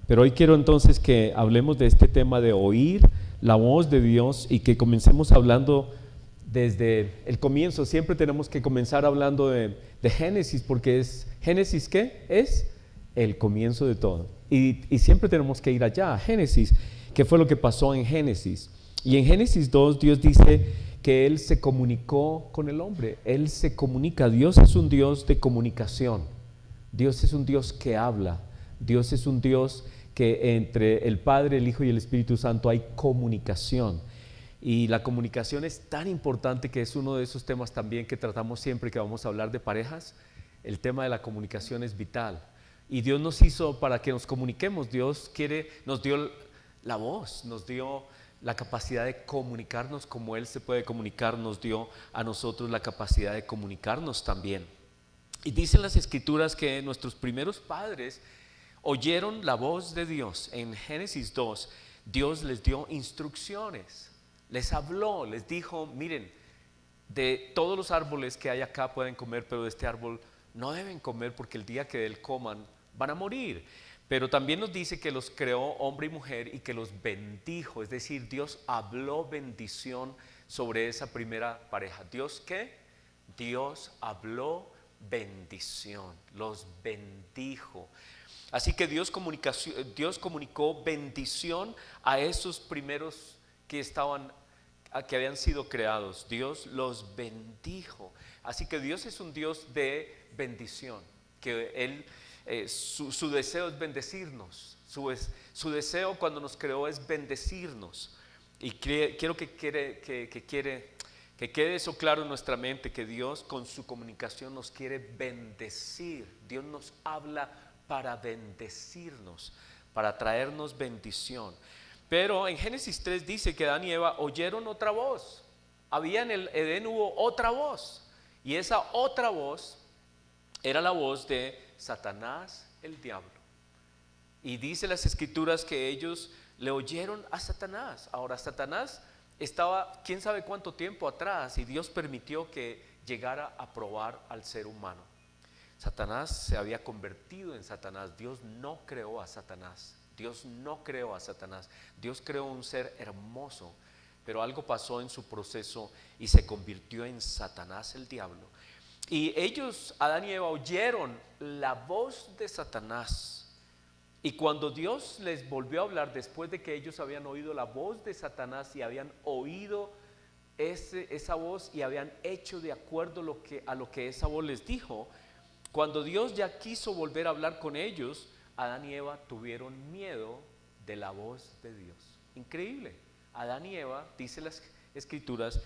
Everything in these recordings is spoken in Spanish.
Pero hoy quiero entonces que hablemos de este tema de oír la voz de Dios y que comencemos hablando desde el comienzo. Siempre tenemos que comenzar hablando de Génesis, porque es Génesis, ¿qué? Es el comienzo de todo. Y siempre tenemos que ir allá, a Génesis. ¿Qué fue lo que pasó en Génesis? Y en Génesis 2 Dios dice que Él se comunicó con el hombre. Él se comunica. Dios es un Dios de comunicación. Dios es un Dios que habla. Dios es un Dios que entre el Padre, el Hijo y el Espíritu Santo hay comunicación. Y la comunicación es tan importante que es uno de esos temas también que tratamos siempre que vamos a hablar de parejas. El tema de la comunicación es vital. Y Dios nos hizo para que nos comuniquemos. Nos dio la voz, nos dio la capacidad de comunicarnos como Él se puede comunicar, nos dio a nosotros la capacidad de comunicarnos también. Y dicen las Escrituras que nuestros primeros padres oyeron la voz de Dios. En Génesis 2, Dios les dio instrucciones, les habló, les dijo: miren, de todos los árboles que hay acá pueden comer, pero de este árbol no deben comer, porque el día que de él coman van a morir. Pero también nos dice que los creó hombre y mujer y que los bendijo, es decir, Dios habló bendición sobre esa primera pareja. ¿Dios qué? Dios habló bendición, los bendijo. Así que Dios comunicó bendición a esos primeros que habían sido creados. Dios los bendijo. Así que Dios es un Dios de bendición, que Él, su deseo es bendecirnos. Su deseo cuando nos creó es bendecirnos. Y quiero que quede eso claro en nuestra mente, que Dios con su comunicación nos quiere bendecir. Dios nos habla para bendecirnos, para traernos bendición. Pero en Génesis 3 dice que Adán y Eva oyeron otra voz. Había en el Edén, hubo otra voz, y esa otra voz era la voz de Satanás, el diablo. Y dice las Escrituras que ellos le oyeron a Satanás. Ahora, Satanás estaba quién sabe cuánto tiempo atrás, y Dios permitió que llegara a probar al ser humano. Satanás se había convertido en Satanás. Dios no creó a Satanás. Dios no creó a Satanás. Dios creó un ser hermoso, pero algo pasó en su proceso y se convirtió en Satanás, el diablo. Y ellos, Adán y Eva, oyeron la voz de Satanás. Y cuando Dios les volvió a hablar, después de que ellos habían oído la voz de Satanás y habían oído esa voz y habían hecho de acuerdo a lo que esa voz les dijo, cuando Dios ya quiso volver a hablar con ellos, Adán y Eva tuvieron miedo de la voz de Dios. Increíble. Adán y Eva, dice las Escrituras,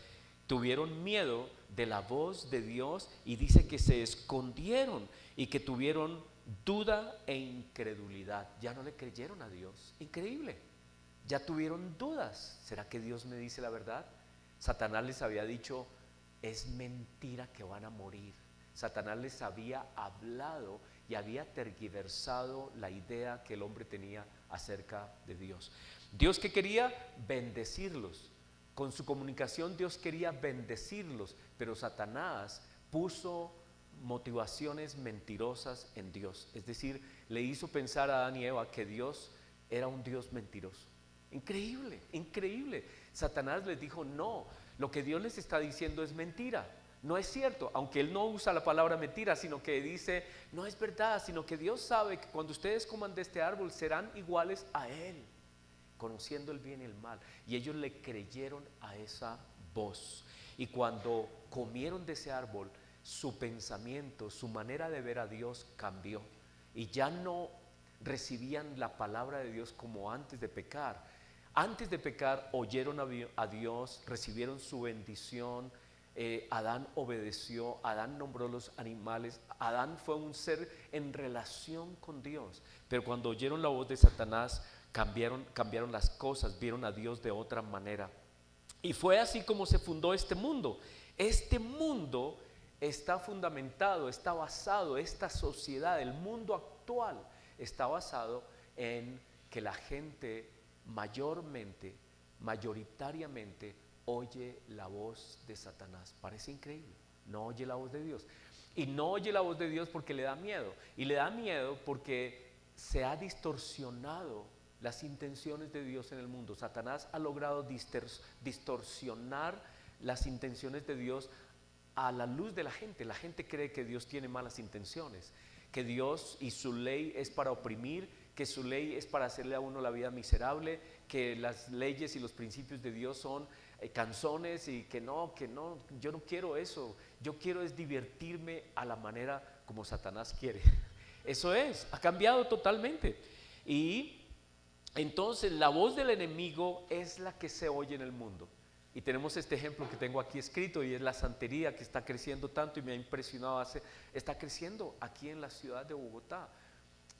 tuvieron miedo de la voz de Dios, y dice que se escondieron y que tuvieron duda e incredulidad. Ya no le creyeron a Dios. Increíble. Ya tuvieron dudas. ¿Será que Dios me dice la verdad? Satanás les había dicho: es mentira que van a morir. Satanás les había hablado y había tergiversado la idea que el hombre tenía acerca de Dios. Dios, que quería bendecirlos. Con su comunicación Dios quería bendecirlos, pero Satanás puso motivaciones mentirosas en Dios. Es decir, le hizo pensar a Adán y Eva que Dios era un Dios mentiroso. Increíble, increíble. Satanás les dijo: no, lo que Dios les está diciendo es mentira. No es cierto, aunque él no usa la palabra mentira, sino que dice: no es verdad, sino que Dios sabe que cuando ustedes coman de este árbol serán iguales a Él, conociendo el bien y el mal. Y ellos le creyeron a esa voz. Y cuando comieron de ese árbol, su pensamiento, su manera de ver a Dios cambió. Y ya no recibían la palabra de Dios como antes de pecar. Antes de pecar oyeron a Dios, recibieron su bendición. Adán obedeció, Adán nombró los animales, Adán fue un ser en relación con Dios. Pero cuando oyeron la voz de Satanás, cambiaron las cosas, vieron a Dios de otra manera. Y fue así como se fundó este mundo. Este mundo está fundamentado, está basado, esta sociedad, el mundo actual, está basado en que la gente mayoritariamente oye la voz de Satanás. Parece increíble. No oye la voz de Dios. Y no oye la voz de Dios porque le da miedo. Y le da miedo porque se ha distorsionado las intenciones de Dios en el mundo. Satanás ha logrado distorsionar las intenciones de Dios a la luz de la gente. La gente cree que Dios tiene malas intenciones, que Dios y su ley es para oprimir, que su ley es para hacerle a uno la vida miserable, que las leyes y los principios de Dios son canzones y que no, yo no quiero eso. Yo quiero es divertirme a la manera como Satanás quiere. Eso ha cambiado totalmente. Y entonces la voz del enemigo es la que se oye en el mundo. Y tenemos este ejemplo que tengo aquí escrito, y es la santería, que está creciendo tanto y me ha impresionado. Está creciendo aquí en la ciudad de Bogotá.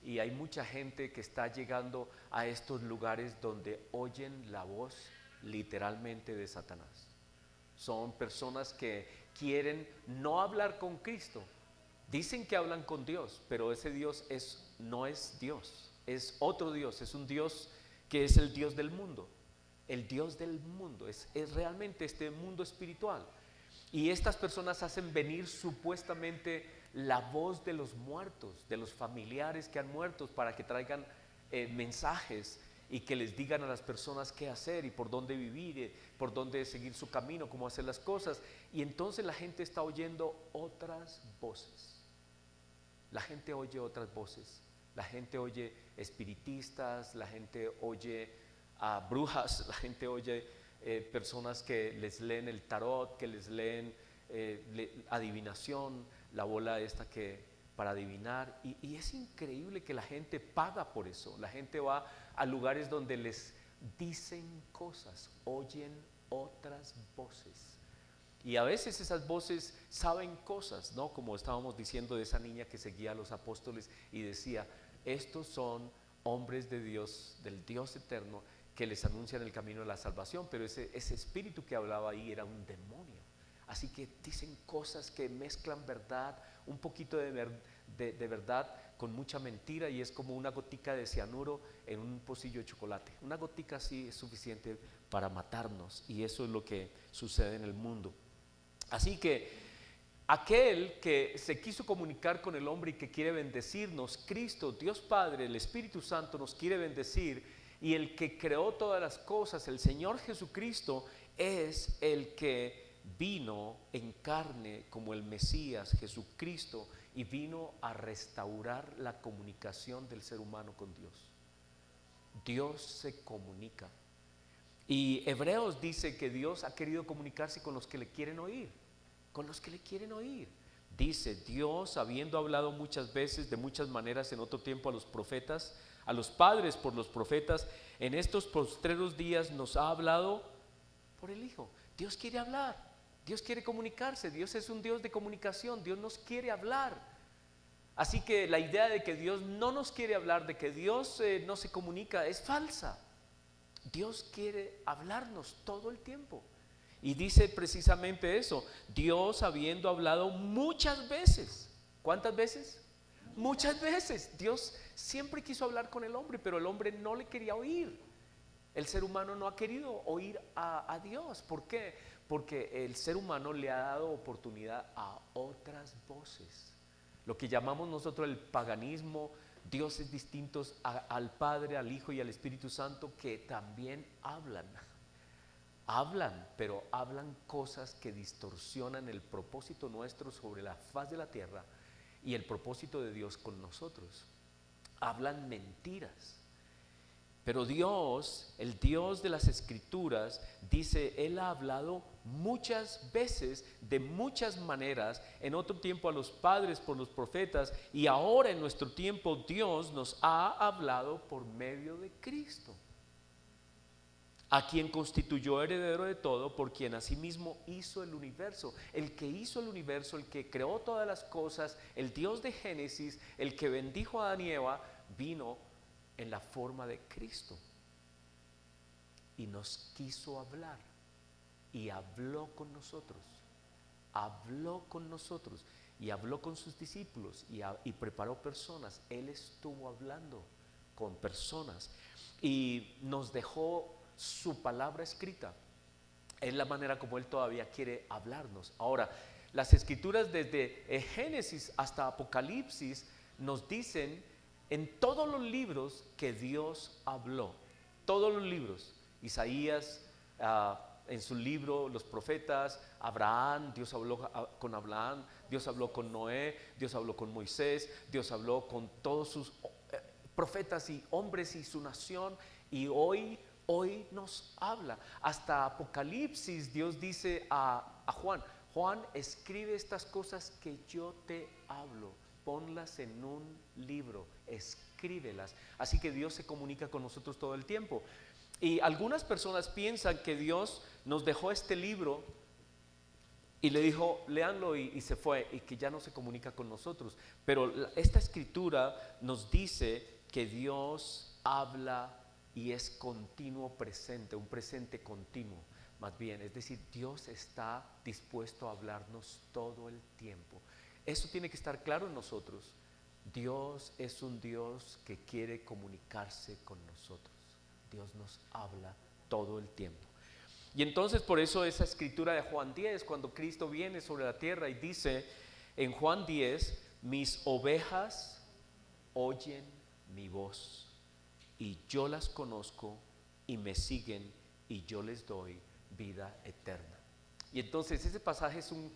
Y hay mucha gente que está llegando a estos lugares donde oyen la voz literalmente de Satanás. Son personas que quieren no hablar con Cristo. Dicen que hablan con Dios, pero ese Dios no es Dios, es otro Dios, es un Dios que es el Dios del mundo. El Dios del mundo es realmente este mundo espiritual. Y estas personas hacen venir supuestamente la voz de los muertos, de los familiares que han muerto, para que traigan mensajes y que les digan a las personas qué hacer y por dónde vivir, por dónde seguir su camino, cómo hacer las cosas. Y entonces la gente está oyendo otras voces. La gente oye otras voces. La gente oye espiritistas, la gente oye a brujas, la gente oye personas que les leen el tarot, que les leen adivinación, la bola esta que para adivinar, y es increíble que la gente paga por eso. La gente va a lugares donde les dicen cosas, oyen otras voces, y a veces esas voces saben cosas, ¿no? Como estábamos diciendo de esa niña que seguía a los apóstoles y decía: estos son hombres de Dios, del Dios eterno, que les anuncian el camino de la salvación. Pero ese espíritu que hablaba ahí era un demonio. Así que dicen cosas que mezclan verdad, un poquito de verdad con mucha mentira, y es como una gotica de cianuro en un pocillo de chocolate. Una gotica así es suficiente para matarnos, y eso es lo que sucede en el mundo. Así que aquel que se quiso comunicar con el hombre y que quiere bendecirnos, Cristo, Dios Padre, el Espíritu Santo nos quiere bendecir, y el que creó todas las cosas, el Señor Jesucristo, es el que vino en carne como el Mesías, Jesucristo, y vino a restaurar la comunicación del ser humano con Dios. Dios se comunica. Y Hebreos dice que Dios ha querido comunicarse con los que le quieren oír, con los que le quieren oír. Dice: Dios, habiendo hablado muchas veces, de muchas maneras en otro tiempo a los profetas, a los padres por los profetas, en estos postreros días nos ha hablado por el Hijo. Dios quiere hablar, Dios quiere comunicarse, Dios es un Dios de comunicación, Dios nos quiere hablar. Así que la idea de que Dios no nos quiere hablar, de que Dios no se comunica, es falsa. Dios quiere hablarnos todo el tiempo. Y dice precisamente eso: Dios, habiendo hablado muchas veces. ¿Cuántas veces? Muchas veces. Dios siempre quiso hablar con el hombre, pero el hombre no le quería oír. El ser humano no ha querido oír a Dios. ¿Por qué? Porque el ser humano le ha dado oportunidad a otras voces. Lo que llamamos nosotros el paganismo, dioses distintos al Padre, al Hijo y al Espíritu Santo, que también hablan, pero hablan cosas que distorsionan el propósito nuestro sobre la faz de la tierra y el propósito de Dios con nosotros. Hablan mentiras. Pero Dios, el Dios de las Escrituras, dice: Él ha hablado muchas veces, de muchas maneras, en otro tiempo a los padres por los profetas, y ahora en nuestro tiempo Dios nos ha hablado por medio de Cristo, a quien constituyó heredero de todo, por quien asimismo hizo el universo. El que hizo el universo, el que creó todas las cosas, el Dios de Génesis, el que bendijo a Adán y Eva, vino en la forma de Cristo y nos quiso hablar, y habló con nosotros, y habló con sus discípulos, y preparó personas. Él estuvo hablando con personas y nos dejó su palabra escrita. Es la manera como Él todavía quiere hablarnos. Ahora, las Escrituras desde Génesis hasta Apocalipsis nos dicen en todos los libros que Dios habló, todos los libros, Isaías, en su libro, los profetas, Abraham, Dios habló con Abraham, Dios habló con Noé, Dios habló con Moisés, Dios habló con todos sus profetas y hombres y su nación, y hoy nos habla. Hasta Apocalipsis Dios dice a Juan: Juan, escribe estas cosas que yo te hablo, ponlas en un libro, escríbelas. Así que Dios se comunica con nosotros todo el tiempo. Y algunas personas piensan que Dios nos dejó este libro y le dijo, léanlo, y se fue, y que ya no se comunica con nosotros. Pero esta escritura nos dice que Dios habla y es continuo presente, un presente continuo, más bien. Es decir, Dios está dispuesto a hablarnos todo el tiempo. Eso tiene que estar claro en nosotros. Dios es un Dios que quiere comunicarse con nosotros. Dios nos habla todo el tiempo. Y entonces por eso esa escritura de Juan 10, cuando Cristo viene sobre la tierra y dice en Juan 10, mis ovejas oyen mi voz y yo las conozco y me siguen y yo les doy vida eterna. Y entonces ese pasaje es un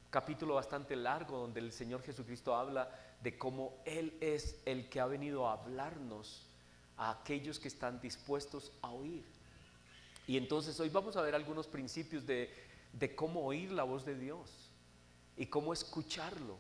capítulo bastante largo donde el Señor Jesucristo habla de cómo Él es el que ha venido a hablarnos a aquellos que están dispuestos a oír. Y entonces hoy vamos a ver algunos principios de cómo oír la voz de Dios y cómo escucharlo,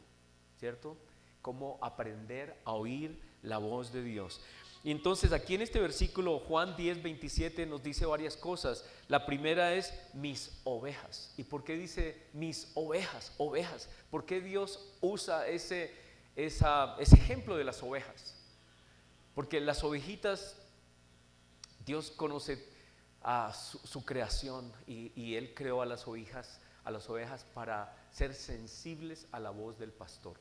¿cierto? Cómo aprender a oír la voz de Dios. Y entonces aquí en este versículo Juan 10:27 nos dice varias cosas. La primera es mis ovejas. ¿Y por qué dice mis ovejas? Ovejas. ¿Por qué Dios usa ese ejemplo de las ovejas? Porque las ovejitas, Dios conoce a su creación y Él creó a las ovejas para ser sensibles a la voz del pastor.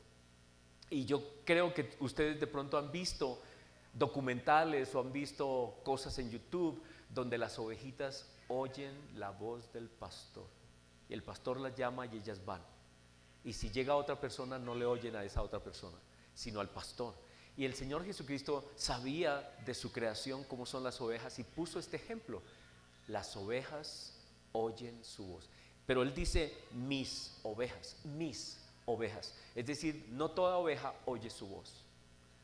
Y yo creo que ustedes de pronto han visto documentales o han visto cosas en YouTube donde las ovejitas oyen la voz del pastor y el pastor las llama y ellas van. Y si llega otra persona, no le oyen a esa otra persona, sino al pastor. Y el Señor Jesucristo sabía de su creación cómo son las ovejas y puso este ejemplo: las ovejas oyen su voz. Pero Él dice mis ovejas, es decir, no toda oveja oye su voz,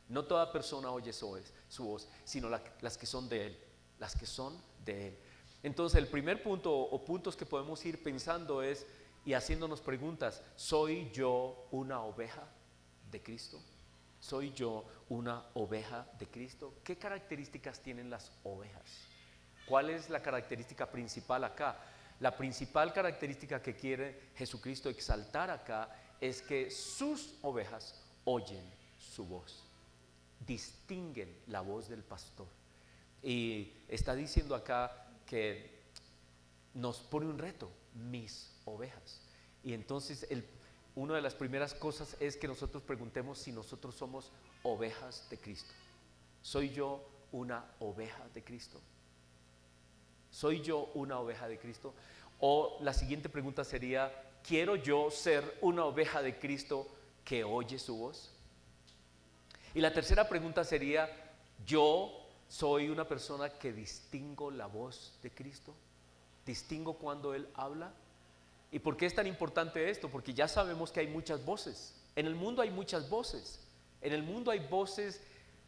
no toda persona oye su voz, sino las que son de Él, las que son de Él. Entonces el primer punto o puntos que podemos ir pensando es, y haciéndonos preguntas: ¿soy yo una oveja de Cristo? ¿Soy yo una oveja de Cristo? ¿Qué características tienen las ovejas? ¿Cuál es la característica principal acá? La principal característica que quiere Jesucristo exaltar acá es que sus ovejas oyen su voz, distinguen la voz del pastor. Y está diciendo acá que nos pone un reto: mis ovejas. Y entonces una de las primeras cosas es que nosotros preguntemos si nosotros somos ovejas de Cristo. ¿Soy yo una oveja de Cristo? ¿Soy yo una oveja de Cristo? O la siguiente pregunta sería: ¿quiero yo ser una oveja de Cristo que oye su voz? Y la tercera pregunta sería: ¿yo soy una persona que distingo la voz de Cristo? ¿Distingo cuando Él habla? ¿Y por qué es tan importante esto? Porque ya sabemos que hay muchas voces. En el mundo hay muchas voces. En el mundo hay voces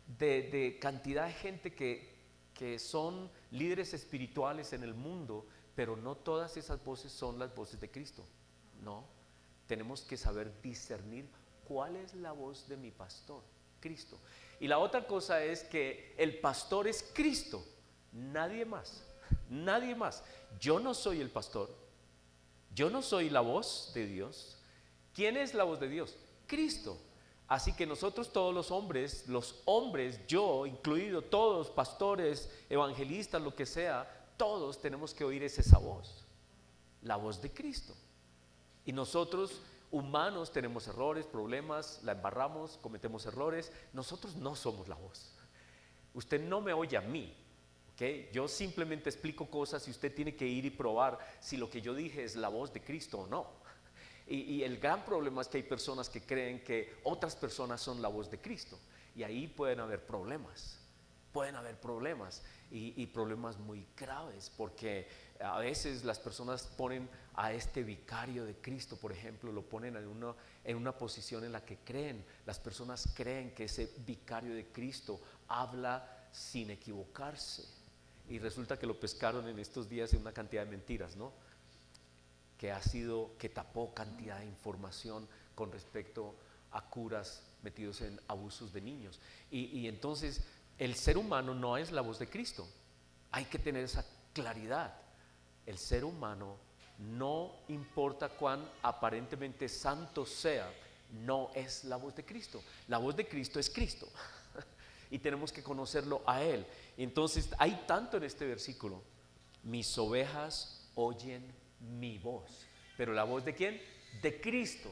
de cantidad de gente que son líderes espirituales en el mundo, pero no todas esas voces son las voces de Cristo. No, tenemos que saber discernir cuál es la voz de mi pastor, Cristo. Y la otra cosa es que el pastor es Cristo, nadie más, nadie más. Yo no soy el pastor, yo no soy la voz de Dios. ¿Quién es la voz de Dios? Cristo. Así que nosotros todos los hombres, yo incluido, todos, pastores, evangelistas, lo que sea, todos tenemos que oír esa voz, la voz de Cristo. Y nosotros, humanos, tenemos errores, problemas, la embarramos, cometemos errores. Nosotros no somos la voz. Usted no me oye a mí, ¿okay? Yo simplemente explico cosas y usted tiene que ir y probar si lo que yo dije es la voz de Cristo o no. Y el gran problema es que hay personas que creen que otras personas son la voz de Cristo. y ahí pueden haber problemas. Pueden haber problemas y problemas muy graves, porque a veces las personas ponen a este vicario de Cristo, por ejemplo, lo ponen en una posición en la que creen. Las personas creen que ese vicario de Cristo habla sin equivocarse, y resulta que lo pescaron en estos días en una cantidad de mentiras, ¿no? Que tapó cantidad de información con respecto a curas metidos en abusos de niños. Y entonces el ser humano no es la voz de Cristo. Hay que tener esa claridad. El ser humano, no importa cuán aparentemente santo sea, no es la voz de Cristo. La voz de Cristo es Cristo y tenemos que conocerlo a Él. Entonces hay tanto en este versículo: mis ovejas oyen mi voz. Pero la voz ¿de quién? De Cristo.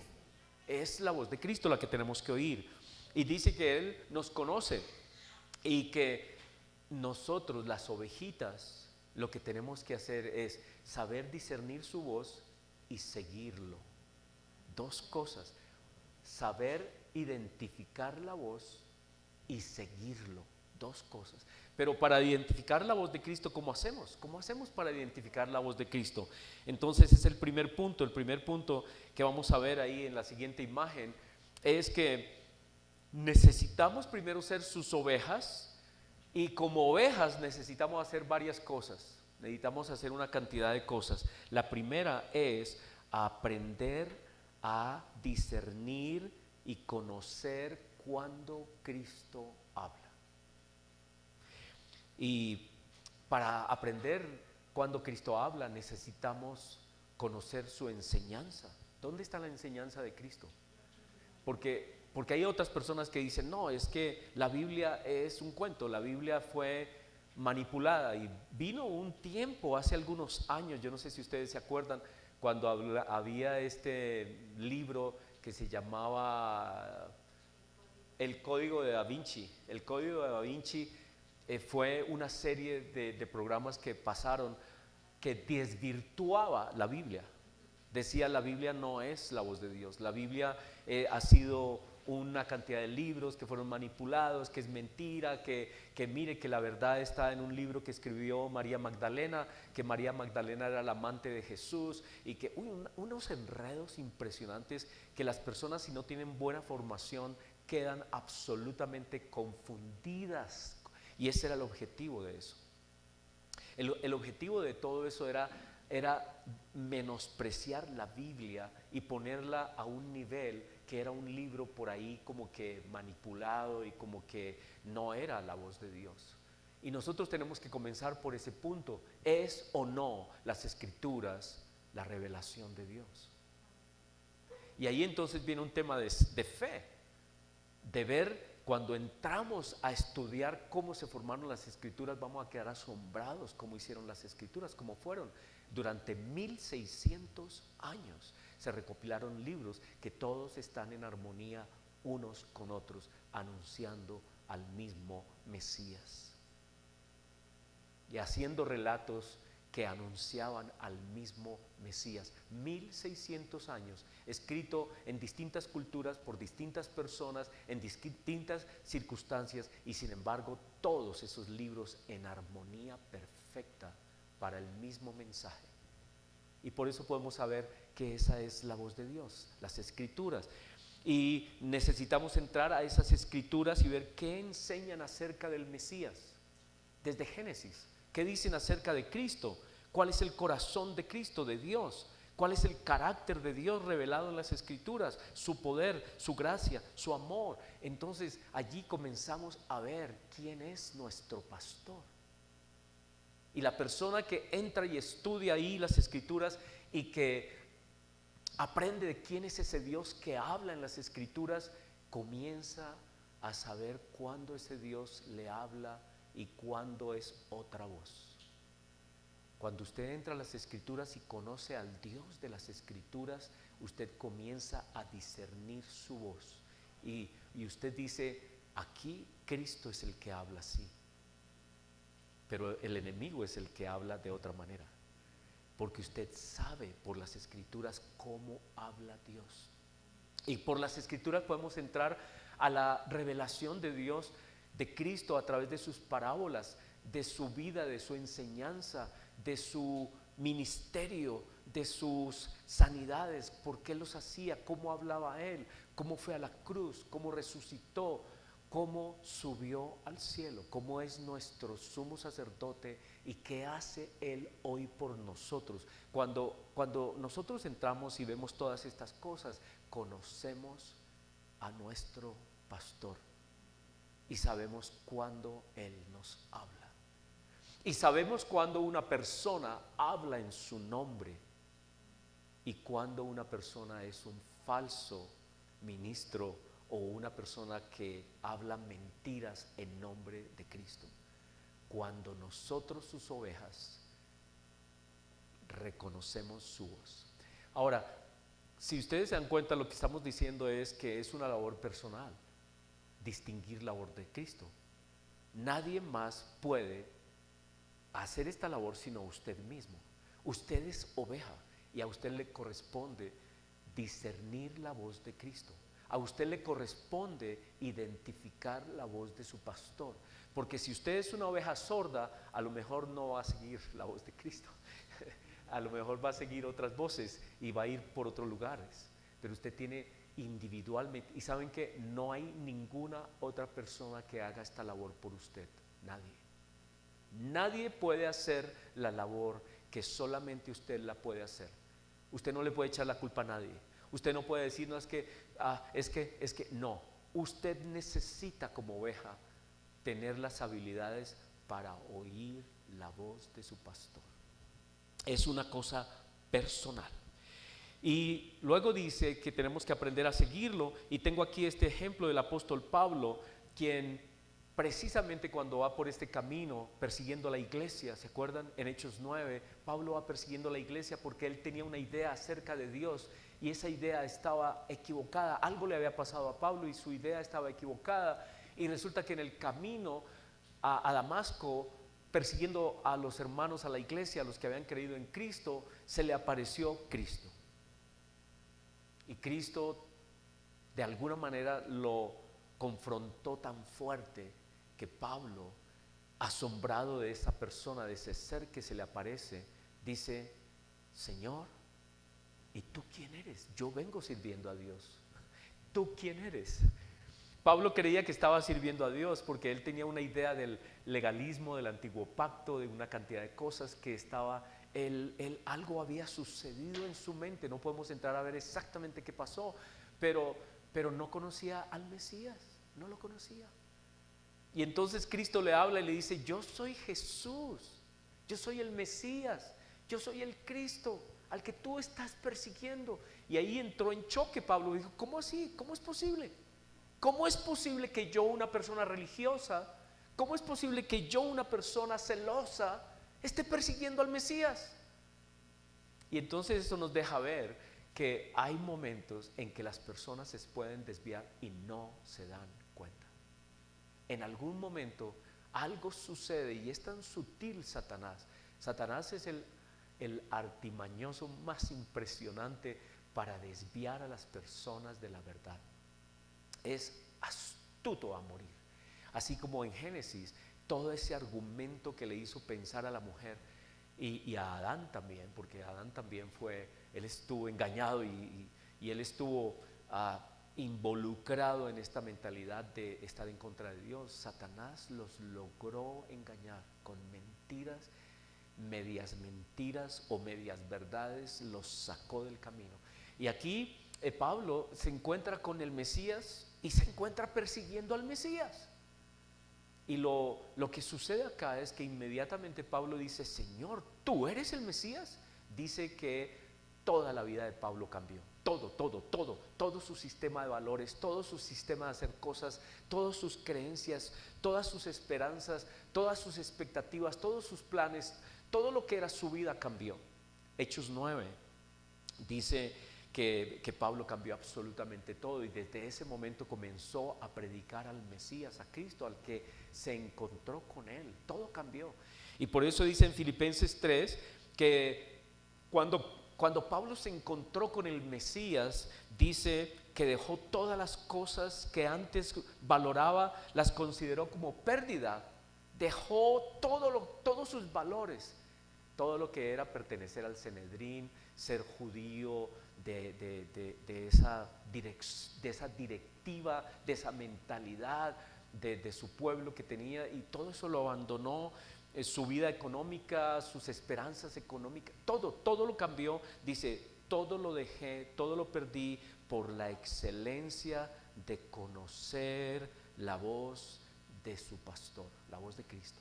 Es la voz de Cristo la que tenemos que oír. Y dice que Él nos conoce y que nosotros, las ovejitas, lo que tenemos que hacer es saber discernir su voz y seguirlo. Dos cosas: saber identificar la voz y seguirlo. Dos cosas. Pero para identificar la voz de Cristo, ¿cómo hacemos? ¿Cómo hacemos para identificar la voz de Cristo? Entonces es el primer punto. El primer punto que vamos a ver ahí en la siguiente imagen es que necesitamos primero ser sus ovejas, y como ovejas necesitamos hacer varias cosas. Necesitamos hacer una cantidad de cosas. La primera es aprender a discernir y conocer cuando Cristo habla. Y para aprender cuando Cristo habla necesitamos conocer su enseñanza. ¿Dónde está la enseñanza de Cristo? Porque hay otras personas que dicen: no, es que la Biblia es un cuento, la Biblia fue manipulada. Y vino un tiempo, hace algunos años, yo no sé si ustedes se acuerdan, cuando había este libro que se llamaba El Código de Da Vinci. El Código de Da Vinci fue una serie de programas que pasaron que desvirtuaba la Biblia. Decía: la Biblia no es la voz de Dios, la Biblia ha sido una cantidad de libros que fueron manipulados, que es mentira, que mire que la verdad está en un libro que escribió María Magdalena, que María Magdalena era la amante de Jesús, y que unos enredos impresionantes que las personas, si no tienen buena formación, quedan absolutamente confundidas. Y ese era el objetivo de eso. El objetivo de todo eso era menospreciar la Biblia y ponerla a un nivel que era un libro por ahí como que manipulado y como que no era la voz de Dios. Y nosotros tenemos que comenzar por ese punto: ¿es o no las Escrituras la revelación de Dios? Y ahí entonces viene un tema de fe, de ver. Cuando entramos a estudiar cómo se formaron las Escrituras, vamos a quedar asombrados cómo hicieron las Escrituras, cómo fueron. Durante 1600 años se recopilaron libros que todos están en armonía unos con otros, anunciando al mismo Mesías y haciendo relatos que anunciaban al mismo Mesías. 1600 años, escrito en distintas culturas, por distintas personas, en distintas circunstancias, y sin embargo todos esos libros en armonía perfecta para el mismo mensaje. Y por eso podemos saber que esa es la voz de Dios, las Escrituras. Y necesitamos entrar a esas Escrituras y ver qué enseñan acerca del Mesías desde Génesis. ¿Qué dicen acerca de Cristo? ¿Cuál es el corazón de Cristo, de Dios? ¿Cuál es el carácter de Dios revelado en las Escrituras? Su poder, su gracia, su amor. Entonces allí comenzamos a ver quién es nuestro pastor. Y la persona que entra y estudia ahí las Escrituras y que aprende de quién es ese Dios que habla en las Escrituras, comienza a saber cuándo ese Dios le habla y cuándo es otra voz. Cuando usted entra a las Escrituras y conoce al Dios de las Escrituras, usted comienza a discernir su voz. Y usted dice: aquí Cristo es el que habla así, pero el enemigo es el que habla de otra manera. Porque usted sabe por las Escrituras cómo habla Dios. Y por las Escrituras podemos entrar a la revelación de Dios, de Cristo a través de sus parábolas, de su vida, de su enseñanza, de su ministerio, de sus sanidades, por qué los hacía, cómo hablaba Él, cómo fue a la cruz, cómo resucitó, cómo subió al cielo, cómo es nuestro sumo sacerdote y qué hace Él hoy por nosotros. Cuando nosotros entramos y vemos todas estas cosas, conocemos a nuestro pastor y sabemos cuándo Él nos habla. Y sabemos cuándo una persona habla en su nombre y cuándo una persona es un falso ministro o una persona que habla mentiras en nombre de Cristo. Cuando nosotros, sus ovejas, reconocemos su voz. Ahora, si ustedes se dan cuenta, lo que estamos diciendo es que es una labor personal, distinguir la voz de Cristo. Nadie más puede hacer esta labor sino usted mismo. Usted es oveja y a usted le corresponde discernir la voz de Cristo. A usted le corresponde identificar la voz de su pastor, porque si usted es una oveja sorda, a lo mejor no va a seguir la voz de Cristo. A lo mejor va a seguir otras voces y va a ir por otros lugares, pero usted tiene individualmente, y saben que no hay ninguna otra persona que haga esta labor por usted. Nadie puede hacer la labor que solamente usted la puede hacer. Usted no le puede echar la culpa a nadie. Usted no puede decir, no, es que no. Usted necesita como oveja tener las habilidades para oír la voz de su pastor. Es una cosa personal. Y luego dice que tenemos que aprender a seguirlo, y tengo aquí este ejemplo del apóstol Pablo, quien precisamente cuando va por este camino persiguiendo a la iglesia, ¿se acuerdan? En Hechos 9, Pablo va persiguiendo a la iglesia porque él tenía una idea acerca de Dios y esa idea estaba equivocada. Algo le había pasado a Pablo y su idea estaba equivocada, y resulta que en el camino a Damasco, persiguiendo a los hermanos, a la iglesia, a los que habían creído en Cristo, se le apareció Cristo. Y Cristo de alguna manera lo confrontó tan fuerte que Pablo, asombrado de esa persona, de ese ser que se le aparece, dice: Señor, ¿y tú quién eres? Yo vengo sirviendo a Dios. ¿Tú quién eres? Pablo creía que estaba sirviendo a Dios porque él tenía una idea del legalismo, del antiguo pacto, de una cantidad de cosas que estaba, algo había sucedido en su mente. No podemos entrar a ver exactamente qué pasó, pero no conocía al Mesías, no lo conocía. Y entonces Cristo le habla y le dice: yo soy Jesús, yo soy el Mesías, yo soy el Cristo al que tú estás persiguiendo. Y ahí entró en choque Pablo, dijo: ¿cómo así? ¿Cómo es posible? ¿Cómo es posible que yo, una persona religiosa, cómo es posible que yo, una persona celosa, esté persiguiendo al Mesías? Y entonces eso nos deja ver que hay momentos en que las personas se pueden desviar y no se dan cuenta. En algún momento algo sucede y es tan sutil Satanás. Satanás es el artimañoso más impresionante para desviar a las personas de la verdad. Es astuto a morir. Así como en Génesis, todo ese argumento que le hizo pensar a la mujer y a Adán también, porque Adán también él estuvo engañado y él estuvo involucrado en esta mentalidad de estar en contra de Dios. Satanás los logró engañar con mentiras, medias mentiras o medias verdades, los sacó del camino. Y aquí Pablo se encuentra con el Mesías y se encuentra persiguiendo al Mesías. Y lo que sucede acá es que inmediatamente Pablo dice: Señor, ¿tú eres el Mesías? Dice que toda la vida de Pablo cambió. Todo su sistema de valores, todo su sistema de hacer cosas, todas sus creencias, todas sus esperanzas, todas sus expectativas, todos sus planes, todo lo que era su vida cambió. Hechos 9 dice que Pablo cambió absolutamente todo, y desde ese momento comenzó a predicar al Mesías, a Cristo, al que se encontró con él. Todo cambió. Y por eso dice en Filipenses 3 que cuando cuando Pablo se encontró con el Mesías, dice que dejó todas las cosas que antes valoraba, las consideró como pérdida. Dejó todos sus valores, todo lo que era pertenecer al Sanedrín, ser judío, de esa directiva, de esa mentalidad de su pueblo que tenía, y todo eso lo abandonó. Su vida económica, sus esperanzas económicas, todo lo cambió. Dice, todo lo dejé, todo lo perdí por la excelencia de conocer la voz de su pastor, la voz de Cristo.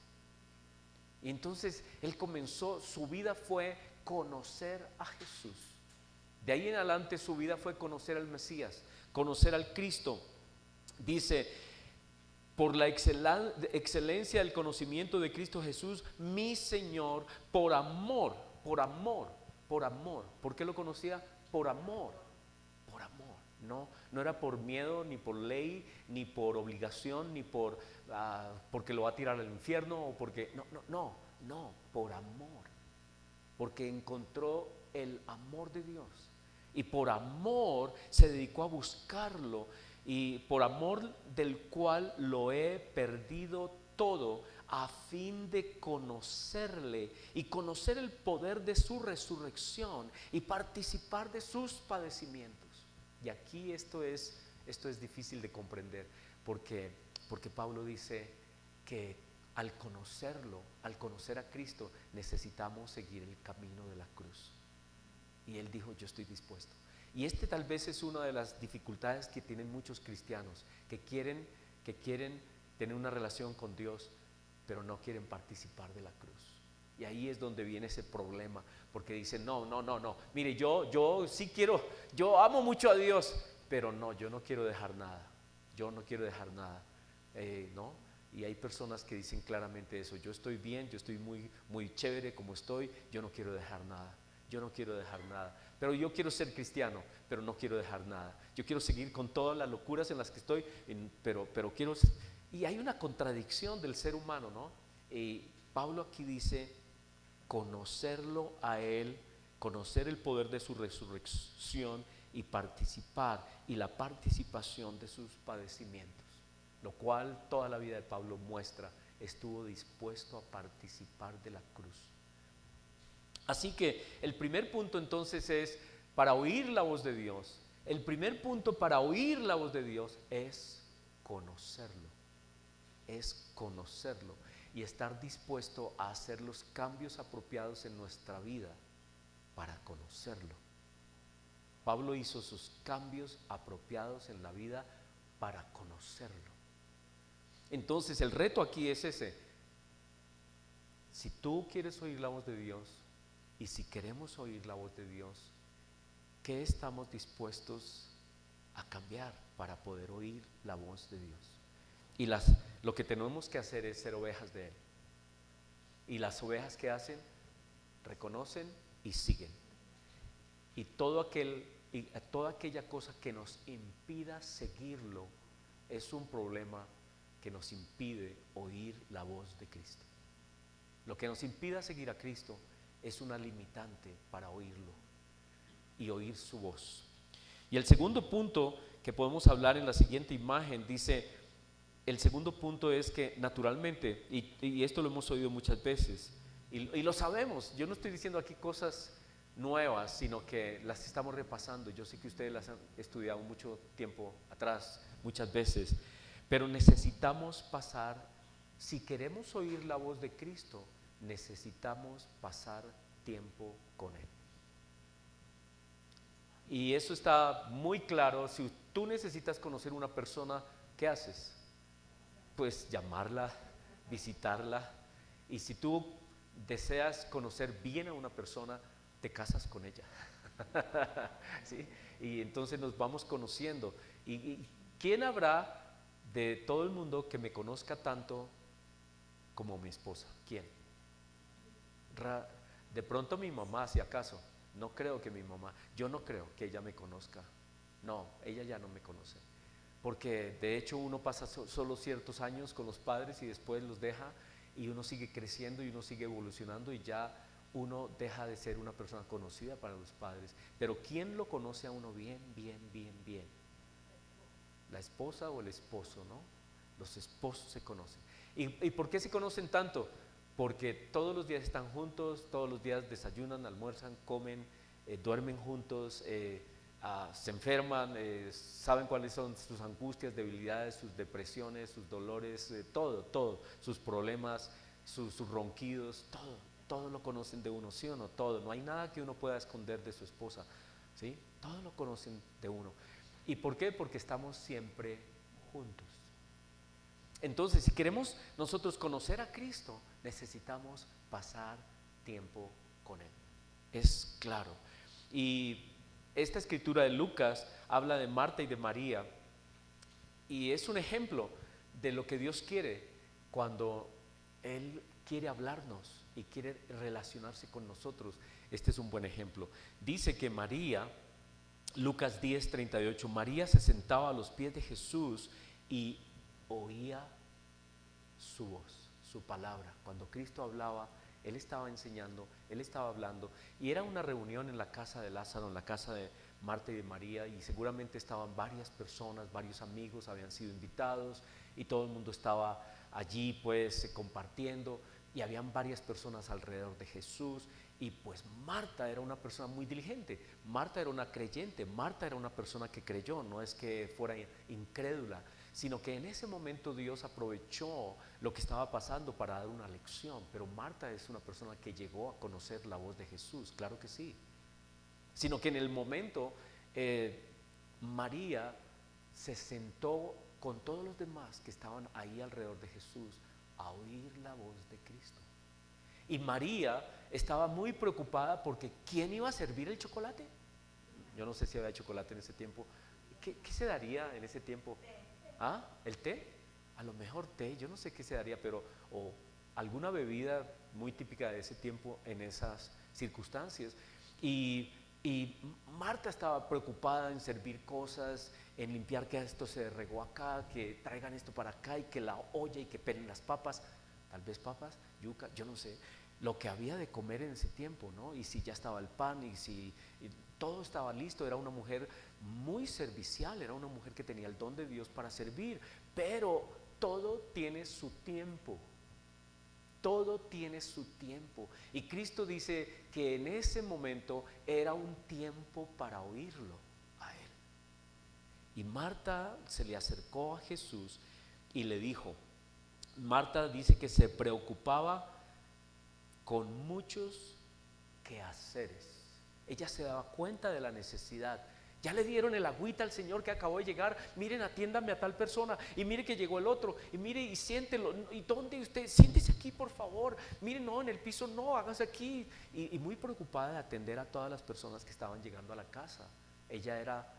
Y entonces él comenzó, su vida fue conocer a Jesús. De ahí en adelante su vida fue conocer al Mesías, conocer al Cristo. Dice, por la excelencia del conocimiento de Cristo Jesús, mi Señor, por amor. ¿Por qué lo conocía? Por amor. No era por miedo, ni por ley, ni por obligación, ni porque lo va a tirar al infierno, o porque, no, por amor. Porque encontró el amor de Dios. Y por amor se dedicó a buscarlo. Y por amor del cual lo he perdido todo, a fin de conocerle y conocer el poder de su resurrección y participar de sus padecimientos. Y aquí esto es difícil de comprender, porque Pablo dice que al conocerlo, al conocer a Cristo, necesitamos seguir el camino de la cruz. Y él dijo, yo estoy dispuesto. Y tal vez es una de las dificultades que tienen muchos cristianos, que quieren tener una relación con Dios, pero no quieren participar de la cruz. Y ahí es donde viene ese problema, porque dicen, no, mire, yo sí quiero, yo amo mucho a Dios, pero no, yo no quiero dejar nada, ¿no? Y hay personas que dicen claramente eso, yo estoy bien, yo estoy muy, muy chévere como estoy, yo no quiero dejar nada. Pero yo quiero ser cristiano, pero no quiero dejar nada. Yo quiero seguir con todas las locuras en las que estoy, pero quiero. Y hay una contradicción del ser humano, ¿no? Y Pablo aquí dice, conocerlo a Él, conocer el poder de su resurrección y participar, y la participación de sus padecimientos. Lo cual toda la vida de Pablo muestra, estuvo dispuesto a participar de la cruz. Así que el primer punto entonces es, para oír la voz de Dios, el primer punto para oír la voz de Dios es conocerlo y estar dispuesto a hacer los cambios apropiados en nuestra vida para conocerlo. Pablo hizo sus cambios apropiados en la vida para conocerlo. Entonces el reto aquí es ese: si tú quieres oír la voz de Dios, y si queremos oír la voz de Dios, ¿qué estamos dispuestos a cambiar para poder oír la voz de Dios? Y lo que tenemos que hacer es ser ovejas de Él. Y las ovejas que hacen, reconocen y siguen. Y toda aquella cosa que nos impida seguirlo es un problema que nos impide oír la voz de Cristo. Lo que nos impida seguir a Cristo es una limitante para oírlo y oír su voz. Y el segundo punto que podemos hablar en la siguiente imagen dice, el segundo punto es que naturalmente, y esto lo hemos oído muchas veces, y lo sabemos, yo no estoy diciendo aquí cosas nuevas, sino que las estamos repasando. Yo sé que ustedes las han estudiado mucho tiempo atrás, muchas veces, pero necesitamos pasar, si queremos oír la voz de Cristo, necesitamos pasar tiempo con Él. Y eso está muy claro. Si tú necesitas conocer una persona, ¿qué haces? Pues llamarla, visitarla. Y si tú deseas conocer bien a una persona, te casas con ella. ¿Sí? Y entonces nos vamos conociendo. ¿Y quién habrá de todo el mundo que me conozca tanto como mi esposa? ¿Quién? De pronto mi mamá, si acaso. No creo que mi mamá, yo no creo que ella me conozca. No, ella ya no me conoce. Porque de hecho uno pasa solo ciertos años con los padres y después los deja, y uno sigue creciendo y uno sigue evolucionando, y ya uno deja de ser una persona conocida para los padres. Pero ¿quién lo conoce a uno bien, bien, bien, bien? La esposa o el esposo, ¿no? Los esposos se conocen. ¿Y por qué se conocen tanto? Porque todos los días están juntos, todos los días desayunan, almuerzan, comen, duermen juntos, se enferman, saben cuáles son sus angustias, debilidades, sus depresiones, sus dolores, todo, sus problemas, sus ronquidos, todo lo conocen de uno, ¿sí o no? Todo, no hay nada que uno pueda esconder de su esposa, ¿sí? Todo lo conocen de uno. ¿Y por qué? Porque estamos siempre juntos. Entonces, si queremos nosotros conocer a Cristo, necesitamos pasar tiempo con Él. Es claro. Y esta escritura de Lucas habla de Marta y de María, y es un ejemplo de lo que Dios quiere cuando Él quiere hablarnos y quiere relacionarse con nosotros. Este es un buen ejemplo. Dice que María, Lucas 10:38, María se sentaba a los pies de Jesús y oía su voz, su palabra. Cuando Cristo hablaba, Él estaba enseñando, Él estaba hablando, y era una reunión en la casa de Lázaro, en la casa de Marta y de María, y seguramente estaban varias personas, varios amigos habían sido invitados, y todo el mundo estaba allí pues compartiendo, y habían varias personas alrededor de Jesús. Y pues Marta era una persona muy diligente, Marta era una creyente, Marta era una persona que creyó, no es que fuera incrédula, sino que en ese momento Dios aprovechó lo que estaba pasando para dar una lección. Pero Marta es una persona que llegó a conocer la voz de Jesús, claro que sí, sino que en el momento María se sentó con todos los demás que estaban ahí alrededor de Jesús a oír la voz de Cristo. Y María estaba muy preocupada porque ¿quién iba a servir el chocolate? Yo no sé si había chocolate en ese tiempo. ¿Qué se daría en ese tiempo? ¿Ah? ¿El té? A lo mejor té, yo no sé qué se daría, pero o alguna bebida muy típica de ese tiempo en esas circunstancias. Y Marta estaba preocupada en servir cosas, en limpiar que esto se regó acá, que traigan esto para acá y que la olla y que pelen las papas, tal vez papas, yuca, yo no sé, lo que había de comer en ese tiempo, ¿no? Y si ya estaba el pan y si todo estaba listo. Era una mujer muy servicial, era una mujer que tenía el don de Dios para servir, pero todo tiene su tiempo. Todo tiene su tiempo. Y Cristo dice que en ese momento era un tiempo para oírlo a Él. Y Marta se le acercó a Jesús y le dijo, Marta dice que se preocupaba con muchos quehaceres. Ella se daba cuenta de la necesidad. Ya le dieron el agüita al Señor que acabó de llegar. Miren, atiéndame a tal persona. Y mire que llegó el otro. Y mire y siéntelo. ¿Y dónde usted? Siéntese aquí, por favor. Mire, no, en el piso no, hágase aquí. Y muy preocupada de atender a todas las personas que estaban llegando a la casa. Ella era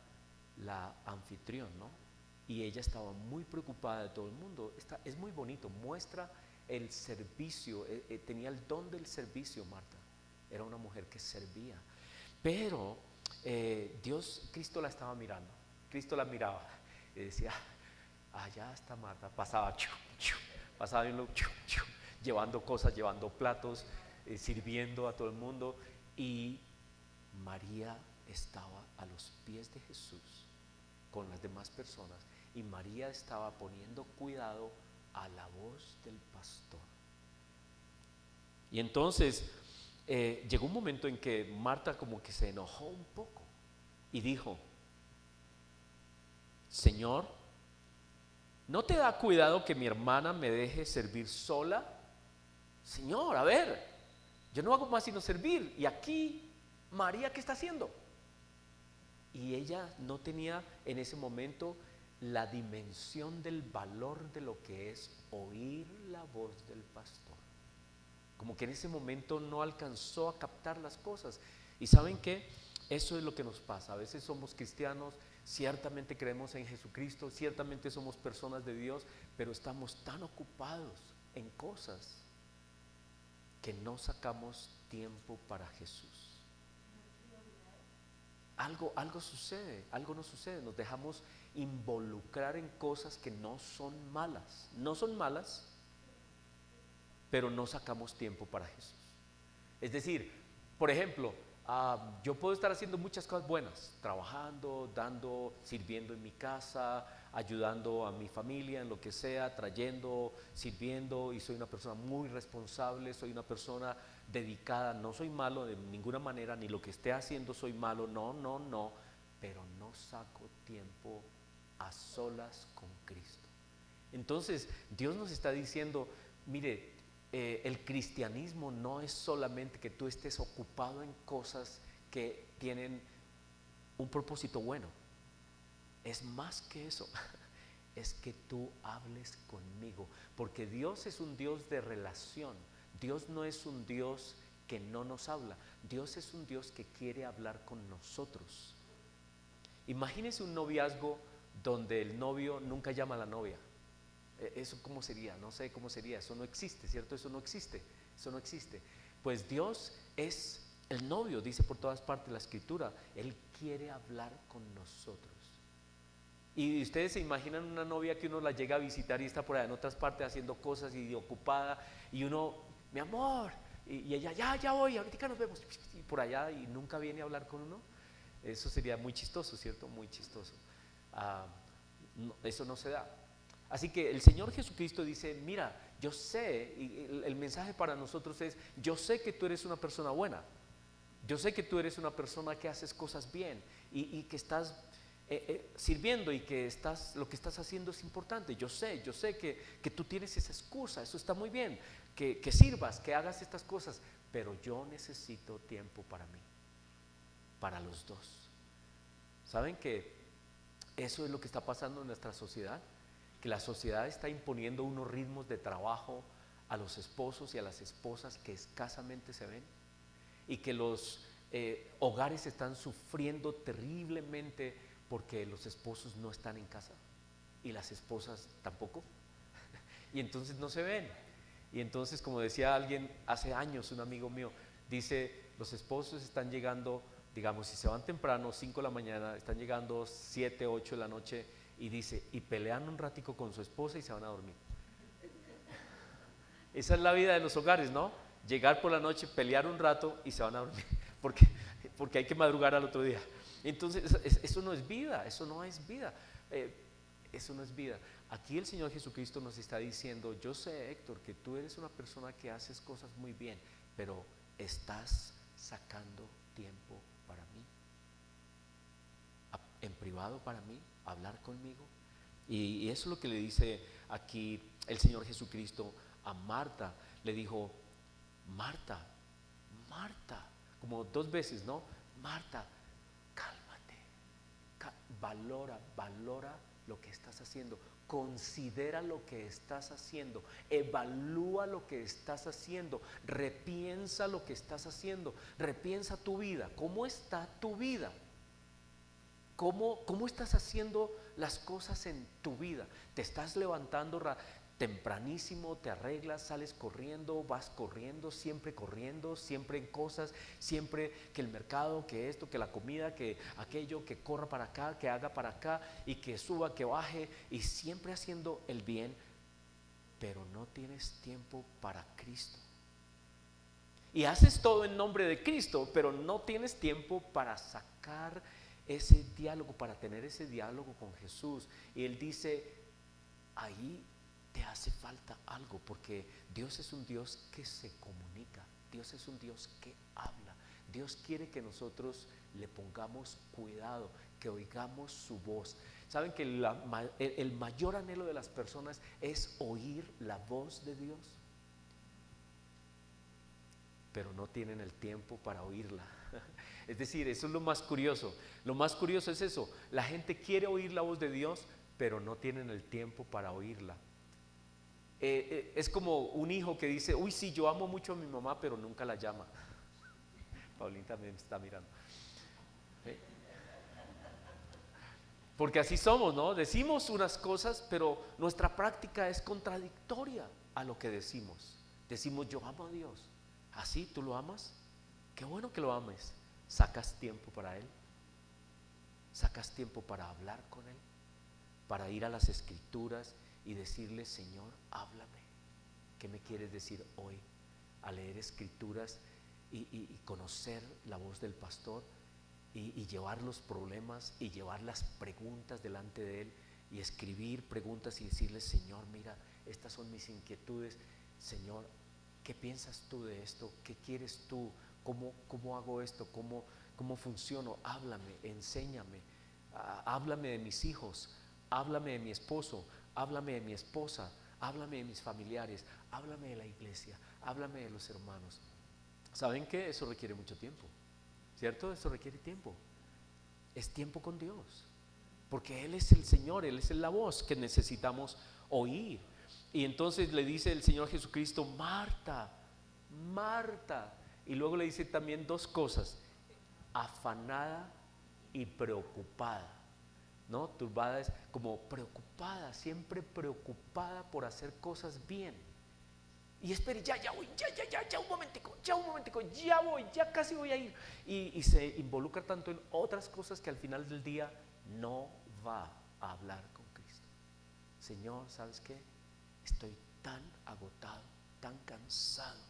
la anfitrión, ¿no? Y ella estaba muy preocupada de todo el mundo. Es muy bonito, muestra el servicio. Tenía el don del servicio Marta. Era una mujer que servía. Pero Cristo la estaba mirando. Cristo la miraba y decía, allá está Marta. Pasaba, pasaba llevando cosas, llevando platos, sirviendo a todo el mundo. Y María estaba a los pies de Jesús con las demás personas. Y María estaba poniendo cuidado a la voz del pastor. Y entonces llegó un momento en que Marta como que se enojó un poco y dijo, Señor, ¿no te da cuidado que mi hermana me deje servir sola? Señor, a ver, yo no hago más sino servir. Y aquí, María, ¿qué está haciendo? Y ella no tenía en ese momento la dimensión del valor de lo que es oír la voz del pastor. Como que en ese momento no alcanzó a captar las cosas. ¿Y saben qué? Eso es lo que nos pasa. A veces somos cristianos, ciertamente creemos en Jesucristo, ciertamente somos personas de Dios, pero estamos tan ocupados en cosas que no sacamos tiempo para Jesús. Algo sucede, algo nos sucede, nos dejamos involucrar en cosas que no son malas, pero no sacamos tiempo para Jesús. Es decir, por ejemplo, yo puedo estar haciendo muchas cosas buenas, trabajando, dando, sirviendo en mi casa, ayudando a mi familia en lo que sea, trayendo, sirviendo, y soy una persona muy responsable, soy una persona dedicada, no soy malo de ninguna manera, ni lo que esté haciendo soy malo, no, no, no, pero no saco tiempo a solas con Cristo. Entonces, Dios nos está diciendo, mire, el cristianismo no es solamente que tú estés ocupado en cosas que tienen un propósito bueno, es más que eso, es que tú hables conmigo, porque Dios es un Dios de relación. Dios no es un Dios que no nos habla, Dios es un Dios que quiere hablar con nosotros. Imagínese un noviazgo donde el novio nunca llama a la novia. ¿Eso cómo sería? No sé cómo sería, eso no existe, ¿cierto? Eso no existe, eso no existe. Pues Dios es el novio, dice por todas partes la escritura, Él quiere hablar con nosotros. Y ustedes se imaginan una novia que uno la llega a visitar y está por allá en otras partes haciendo cosas y ocupada, y uno, mi amor, y ella, ya voy, ahorita nos vemos, y por allá, y nunca viene a hablar con uno. Eso sería muy chistoso, ¿cierto? Muy chistoso. No, eso no se da. Así que el Señor Jesucristo dice, mira, yo sé, y el mensaje para nosotros es, yo sé que tú eres una persona buena, yo sé que tú eres una persona que haces cosas bien y que estás sirviendo y que lo que estás haciendo es importante. Yo sé que tú tienes esa excusa, eso está muy bien, que sirvas, que hagas estas cosas, pero yo necesito tiempo para mí, para los dos. ¿Saben que eso es lo que está pasando en nuestra sociedad? Que la sociedad está imponiendo unos ritmos de trabajo a los esposos y a las esposas que escasamente se ven, y que los hogares están sufriendo terriblemente porque los esposos no están en casa y las esposas tampoco, y entonces no se ven. Y entonces, como decía alguien hace años, un amigo mío, dice, los esposos están llegando, digamos, si se van temprano, 5 de la mañana, están llegando 7, 8 de la noche, y dice, y pelean un ratico con su esposa y se van a dormir. Esa es la vida de los hogares, ¿no? Llegar por la noche, pelear un rato y se van a dormir, porque, porque hay que madrugar al otro día. Entonces, eso no es vida, eso no es vida, eso no es vida. Aquí el Señor Jesucristo nos está diciendo, yo sé, Héctor, que tú eres una persona que haces cosas muy bien, pero estás sacando tiempo para mí, en privado para mí, hablar conmigo. Y eso es lo que le dice aquí el Señor Jesucristo a Marta. Le dijo, Marta, Marta, como 2 veces, ¿no? Marta, cálmate, valora lo que estás haciendo, considera lo que estás haciendo, evalúa lo que estás haciendo, repiensa lo que estás haciendo, repiensa tu vida, ¿cómo está tu vida? ¿Cómo estás haciendo las cosas en tu vida? ¿Te estás levantando tempranísimo, te arreglas, sales corriendo, vas corriendo, siempre en cosas, siempre que el mercado, que esto, que la comida, que aquello, que corra para acá, que haga para acá y que suba, que baje, y siempre haciendo el bien, pero no tienes tiempo para Cristo? Y haces todo en nombre de Cristo, pero no tienes tiempo para sacar ese diálogo, para tener ese diálogo con Jesús. Y Él dice, ahí te hace falta algo, porque Dios es un Dios que se comunica, Dios es un Dios que habla. Dios quiere que nosotros le pongamos cuidado, que oigamos su voz. ¿Saben que el mayor anhelo de las personas es oír la voz de Dios? Pero no tienen el tiempo para oírla. Es decir, eso es lo más curioso. Lo más curioso es eso. La gente quiere oír la voz de Dios, pero no tienen el tiempo para oírla. Es como un hijo que dice, uy, sí, yo amo mucho a mi mamá, pero nunca la llama. Paulín también está mirando. Porque así somos, ¿no? Decimos unas cosas, pero nuestra práctica es contradictoria a lo que decimos. Decimos, yo amo a Dios. ¿Así tú lo amas? Qué bueno que lo ames. ¿Sacas tiempo para Él? ¿Sacas tiempo para hablar con Él? Para ir a las Escrituras y decirle, Señor, háblame. ¿Qué me quieres decir hoy? A leer Escrituras y conocer la voz del pastor y llevar los problemas y llevar las preguntas delante de él y escribir preguntas y decirle: Señor, mira, estas son mis inquietudes. Señor, ¿qué piensas tú de esto? ¿Qué quieres tú? ¿Cómo hago esto? ¿Cómo funciono? Háblame, enséñame. Háblame de mis hijos, háblame de mi esposo, háblame de mi esposa, háblame de mis familiares, háblame de la iglesia, háblame de los hermanos. ¿Saben qué? Eso requiere mucho tiempo, ¿cierto? Eso requiere tiempo. Es tiempo con Dios, porque Él es el Señor, Él es la voz que necesitamos oír. Y entonces le dice el Señor Jesucristo: Marta, Marta. Y luego le dice también dos cosas: afanada y preocupada. ¿No? Turbada es como preocupada, siempre preocupada por hacer cosas bien. Y espere, ya voy, ya un momentico, ya voy, ya casi voy a ir. Y se involucra tanto en otras cosas que al final del día no va a hablar con Cristo. Señor, ¿sabes qué? Estoy tan agotado, tan cansado.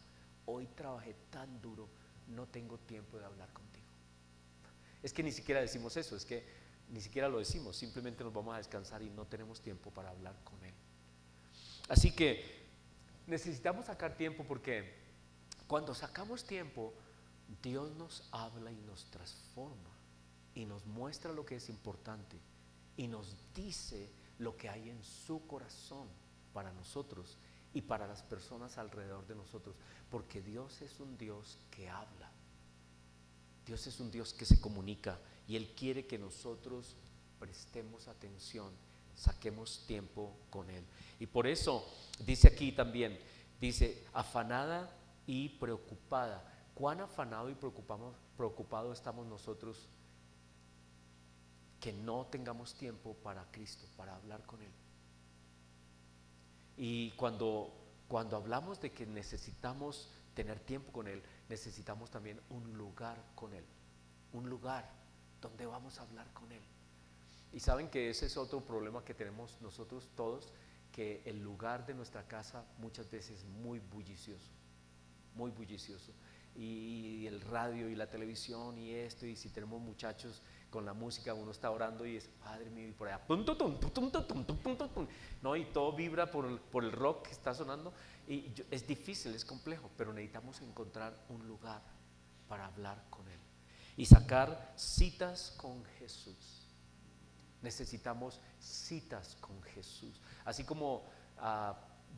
Hoy trabajé tan duro, no tengo tiempo de hablar contigo. Es que ni siquiera decimos eso, es que ni siquiera lo decimos, simplemente nos vamos a descansar y no tenemos tiempo para hablar con Él. Así que necesitamos sacar tiempo, porque cuando sacamos tiempo, Dios nos habla y nos transforma y nos muestra lo que es importante y nos dice lo que hay en su corazón para nosotros y para las personas alrededor de nosotros, porque Dios es un Dios que habla. Dios es un Dios que se comunica y Él quiere que nosotros prestemos atención, saquemos tiempo con Él. Y por eso dice aquí también, dice afanada y preocupada. ¿Cuán afanado y preocupado estamos nosotros que no tengamos tiempo para Cristo, para hablar con Él? Y cuando hablamos de que necesitamos tener tiempo con Él, necesitamos también un lugar con Él, un lugar donde vamos a hablar con Él. Y saben que ese es otro problema que tenemos nosotros todos, que el lugar de nuestra casa muchas veces es muy bullicioso, muy bullicioso. Y el radio y la televisión y esto, y si tenemos muchachos con la música, uno está orando y es Padre mío, y por allá no, y todo vibra por el rock que está sonando, y es difícil, es complejo, pero necesitamos encontrar un lugar para hablar con Él y sacar citas con Jesús. Necesitamos citas con Jesús, así como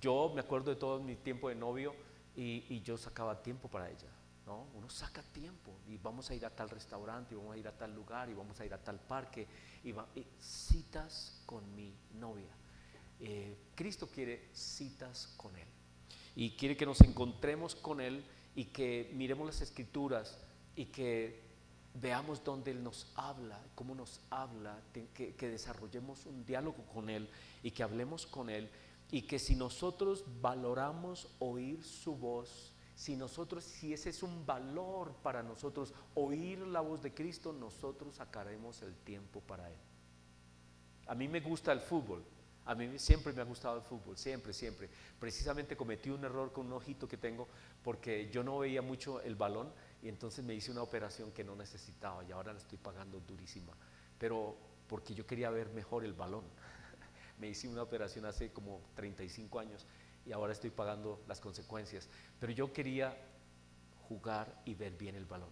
yo me acuerdo de todo mi tiempo de novio, y yo sacaba tiempo para ella, ¿no? Uno saca tiempo y vamos a ir a tal restaurante, y vamos a ir a tal lugar, y vamos a ir a tal parque, y citas con mi novia. Cristo quiere citas con Él y quiere que nos encontremos con Él y que miremos las Escrituras y que veamos dónde Él nos habla, cómo nos habla, que desarrollemos un diálogo con Él y que hablemos con Él, y que si nosotros valoramos oír su voz, si ese es un valor para nosotros, oír la voz de Cristo, nosotros sacaremos el tiempo para Él. A mí me gusta el fútbol, a mí siempre me ha gustado el fútbol, siempre. Precisamente cometí un error con un ojito que tengo, porque yo no veía mucho el balón, y entonces me hice una operación que no necesitaba y ahora la estoy pagando durísima, pero porque yo quería ver mejor el balón. Me hice una operación hace como 35 años y ahora estoy pagando las consecuencias, pero yo quería jugar y ver bien el balón.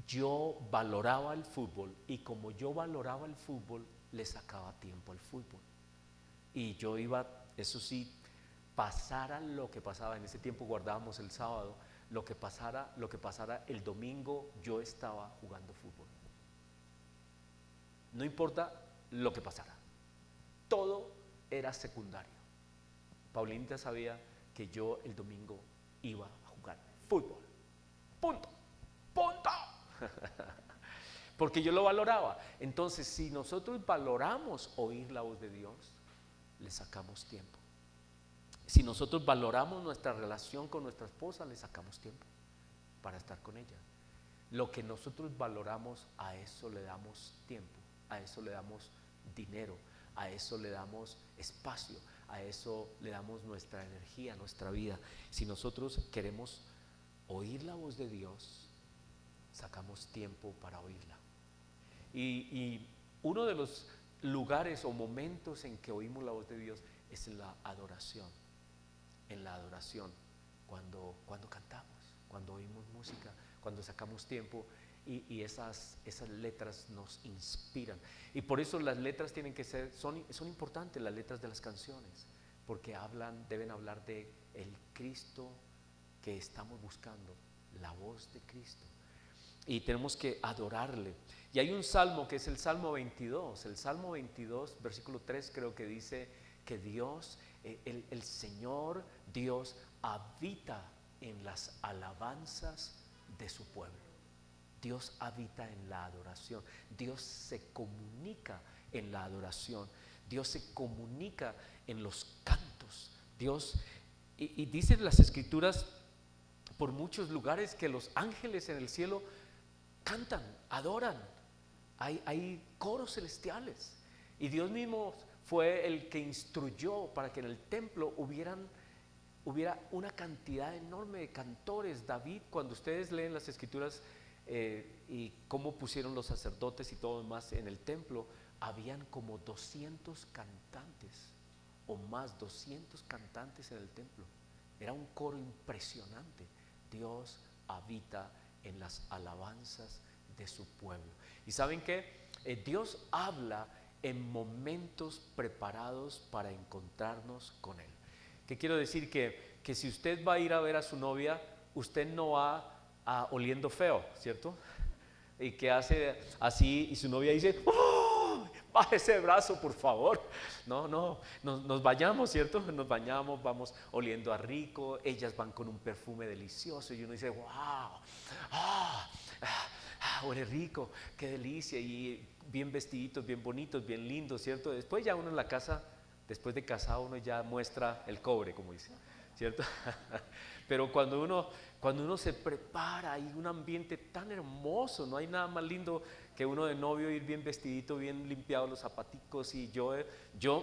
Yo valoraba el fútbol, y como yo valoraba el fútbol, le sacaba tiempo al fútbol. Y yo iba, eso sí, pasara lo que pasaba, en ese tiempo guardábamos el sábado, lo que pasara el domingo, yo estaba jugando fútbol. No importa lo que pasara, todo era secundario. Paulinita sabía que yo el domingo iba a jugar fútbol, punto. Porque yo lo valoraba. Entonces, si nosotros valoramos oír la voz de Dios, le sacamos tiempo. Si nosotros valoramos nuestra relación con nuestra esposa, le sacamos tiempo para estar con ella. Lo que nosotros valoramos, a eso le damos tiempo, a eso le damos dinero, a eso le damos espacio, a eso le damos nuestra energía, nuestra vida. Si nosotros queremos oír la voz de Dios, sacamos tiempo para oírla. Y uno de los lugares o momentos en que oímos la voz de Dios es en la adoración. En la adoración, cuando cantamos, cuando oímos música, cuando sacamos tiempo y esas letras nos inspiran. Y por eso las letras tienen que ser, son importantes las letras de las canciones, porque deben hablar de el Cristo que estamos buscando, la voz de Cristo. Y tenemos que adorarle. Y hay un salmo que es el Salmo 22. El Salmo 22, versículo 3, creo que dice que Dios, el Señor Dios habita en las alabanzas de su pueblo. Dios habita en la adoración. Dios se comunica en la adoración. Dios se comunica en los cantos. Dios, y dicen las Escrituras por muchos lugares que los ángeles en el cielo cantan, adoran. Hay coros celestiales. Y Dios mismo fue el que instruyó para que en el templo hubiera una cantidad enorme de cantores. David, cuando ustedes leen las Escrituras y cómo pusieron los sacerdotes y todo demás en el templo, habían como 200 cantantes o más, 200 cantantes en el templo. Era un coro impresionante. Dios habita en las alabanzas de su pueblo. ¿Y saben qué? Dios habla en momentos preparados para encontrarnos con Él. ¿Qué quiero decir? Que si usted va a ir a ver a su novia, usted no va oliendo feo, ¿cierto? Y que hace así y su novia dice, ¡oh! Baje ese brazo, por favor. No, nos bañamos, ¿cierto? Nos bañamos, vamos oliendo a rico, ellas van con un perfume delicioso y uno dice, wow, huele rico, qué delicia, y bien vestiditos, bien bonitos, bien lindos, ¿cierto? Después ya uno en la casa, después de casado, uno ya muestra el cobre, como dice, ¿cierto? Pero cuando uno se prepara, hay un ambiente tan hermoso, no hay nada más lindo que uno de novio ir bien vestidito, bien limpiado los zapaticos. Y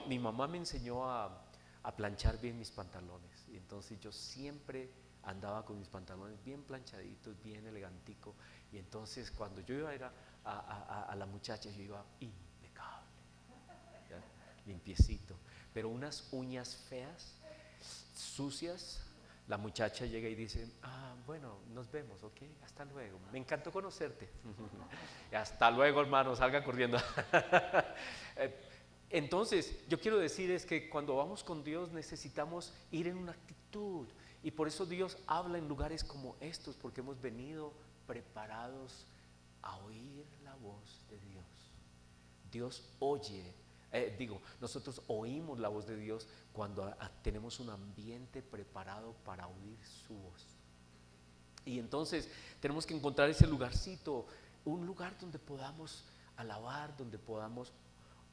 mi mamá me enseñó a planchar bien mis pantalones, y entonces yo siempre andaba con mis pantalones bien planchaditos, bien elegantico. Y entonces cuando yo iba a ir a la muchacha, yo iba impecable, ¿ya? Limpiecito, pero unas uñas feas, sucias. La muchacha llega y dice, bueno, nos vemos, ok, hasta luego, me encantó conocerte. Y hasta luego, hermano, salga corriendo. Entonces, yo quiero decir es que cuando vamos con Dios necesitamos ir en una actitud, y por eso Dios habla en lugares como estos, porque hemos venido preparados a oír la voz de Dios. Dios oye, nosotros oímos la voz de Dios cuando tenemos un ambiente preparado para oír su voz. Y entonces tenemos que encontrar ese lugarcito, un lugar donde podamos alabar, donde podamos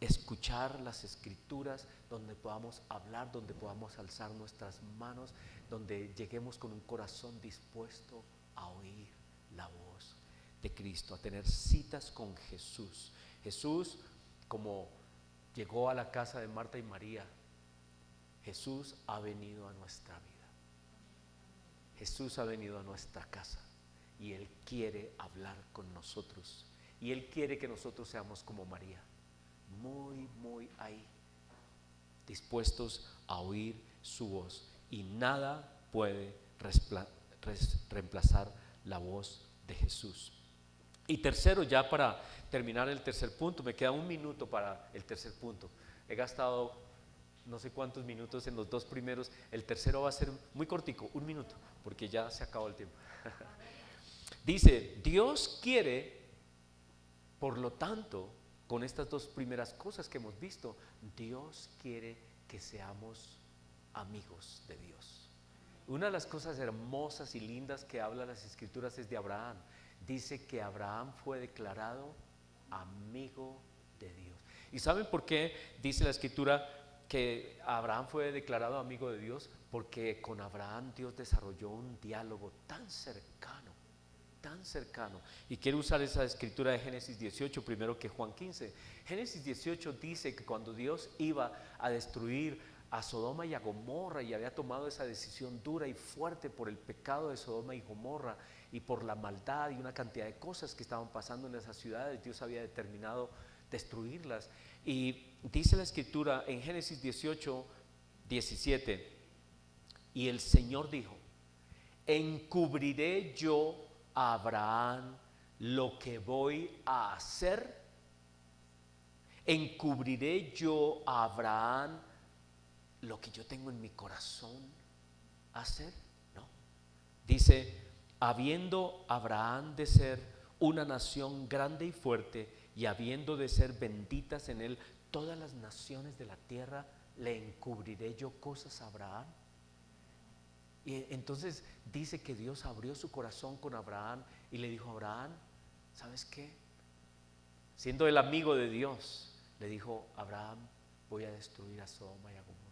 escuchar las Escrituras, donde podamos hablar, donde podamos alzar nuestras manos, donde lleguemos con un corazón dispuesto a oír la voz de Cristo, a tener citas con Jesús. Jesús, como llegó a la casa de Marta y María, Jesús ha venido a nuestra vida. Jesús ha venido a nuestra casa y Él quiere hablar con nosotros, y Él quiere que nosotros seamos como María, muy ahí, dispuestos a oír su voz, y nada puede reemplazar la voz de Jesús. Y tercero, ya para terminar el tercer punto, me queda un minuto para el tercer punto. He gastado no sé cuántos minutos en los dos primeros. El tercero va a ser muy cortico, un minuto, porque ya se acabó el tiempo. Dice, Dios quiere, por lo tanto, con estas dos primeras cosas que hemos visto, Dios quiere que seamos amigos de Dios. Una de las cosas hermosas y lindas que hablan las Escrituras es de Abraham. Dice que Abraham fue declarado amigo de Dios. ¿Y saben por qué dice la Escritura que Abraham fue declarado amigo de Dios? Porque con Abraham Dios desarrolló un diálogo tan cercano. Y quiero usar esa escritura de Génesis 18 primero que Juan 15. Génesis 18 dice que cuando Dios iba a destruir a Sodoma y a Gomorra, y había tomado esa decisión dura y fuerte por el pecado de Sodoma y Gomorra y por la maldad y una cantidad de cosas que estaban pasando en esas ciudades. Dios había determinado destruirlas. Y dice la escritura en Génesis 18, 17: y el Señor dijo: ¿encubriré yo a Abraham lo que voy a hacer? ¿Encubriré yo a Abraham lo que yo tengo en mi corazón hacer? No. Dice: habiendo Abraham de ser una nación grande y fuerte, y habiendo de ser benditas en él todas las naciones de la tierra, ¿le encubriré yo cosas a Abraham? Y entonces dice que Dios abrió su corazón con Abraham y le dijo: Abraham, ¿sabes qué? Siendo el amigo de Dios, le dijo: Abraham, voy a destruir a Sodoma y a Gomorra.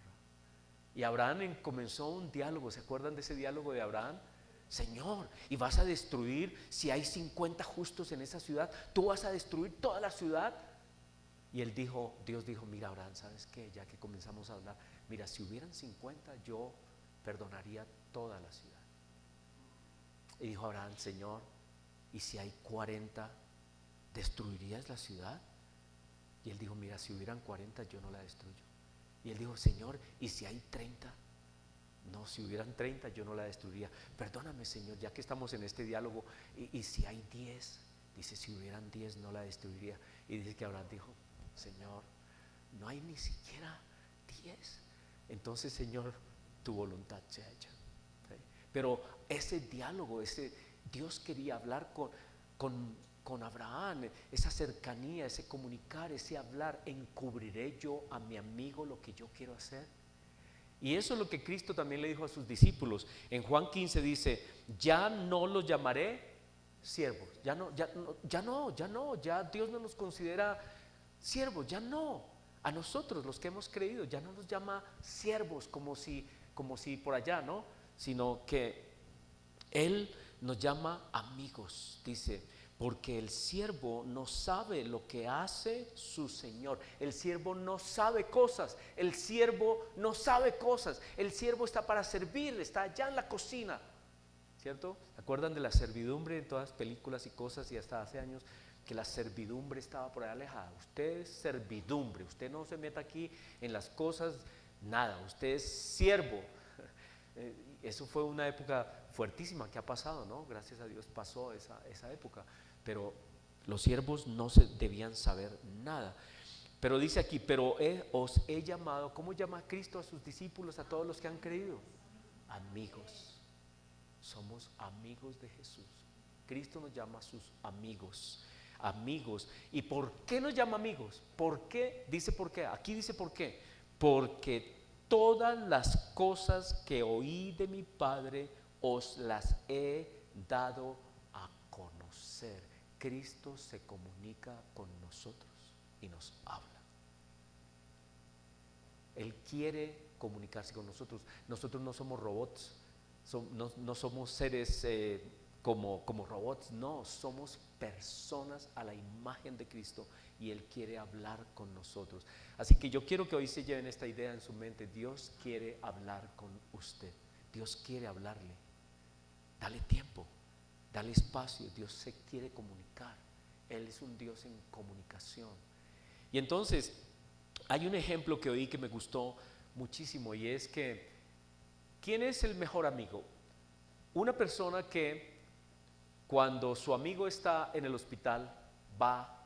Y Abraham comenzó un diálogo. ¿Se acuerdan de ese diálogo de Abraham? Señor, ¿y vas a destruir? Si hay 50 justos en esa ciudad, ¿tú vas a destruir toda la ciudad? Y Dios dijo: mira, Abraham, ¿sabes qué? Ya que comenzamos a hablar, mira, si hubieran 50, yo perdonaría toda la ciudad. Y dijo Abraham: Señor, ¿y si hay 40, destruirías la ciudad? Y él dijo: mira, si hubieran 40, yo no la destruyo. Y él dijo: Señor, ¿y si hay 30? No, si hubieran 30, yo no la destruiría. Perdóname, Señor, ya que estamos en este diálogo. Y si hay 10, dice: si hubieran 10, no la destruiría. Y dice que Abraham dijo: Señor, no hay ni siquiera 10. Entonces, Señor, tu voluntad sea hecha. ¿Sí? Pero ese diálogo, Dios quería hablar con Abraham, esa cercanía, ese comunicar, ese hablar. ¿Encubriré yo a mi amigo lo que yo quiero hacer? Y eso es lo que Cristo también le dijo a sus discípulos. En Juan 15 dice: ya no los llamaré siervos. Ya Dios no nos considera siervos, ya no. A nosotros, los que hemos creído, ya no nos llama siervos como si por allá, ¿no? Sino que Él nos llama amigos, dice, porque el siervo no sabe lo que hace su Señor. El siervo no sabe cosas, el siervo no sabe cosas. El siervo está para servir, está allá en la cocina, ¿cierto? ¿Se acuerdan de la servidumbre en todas las películas y cosas? Y hasta hace años que la servidumbre estaba por ahí alejada. Usted es servidumbre, usted no se meta aquí en las cosas, nada, usted es siervo. Eso fue una época fuertísima que ha pasado, ¿no? Gracias a Dios pasó esa época, pero los siervos no se debían saber nada. Pero dice aquí: pero os he llamado. ¿Cómo llama Cristo a sus discípulos, a todos los que han creído? Amigos. Somos amigos de Jesús. Cristo nos llama a sus amigos. Amigos. ¿Y por qué nos llama amigos? ¿Por qué? Dice por qué. Aquí dice por qué. Porque todas las cosas que oí de mi Padre os las he dado a conocer. Cristo se comunica con nosotros y nos habla. Él quiere comunicarse con nosotros. Nosotros no somos robots, no somos seres como robots, no, somos personas a la imagen de Cristo y Él quiere hablar con nosotros. Así que yo quiero que hoy se lleven esta idea en su mente: Dios quiere hablar con usted, Dios quiere hablarle. Dale tiempo, dale espacio, Dios se quiere comunicar. Él es un Dios en comunicación. Y entonces hay un ejemplo que oí que me gustó muchísimo, y es que ¿quién es el mejor amigo? Una persona que cuando su amigo está en el hospital va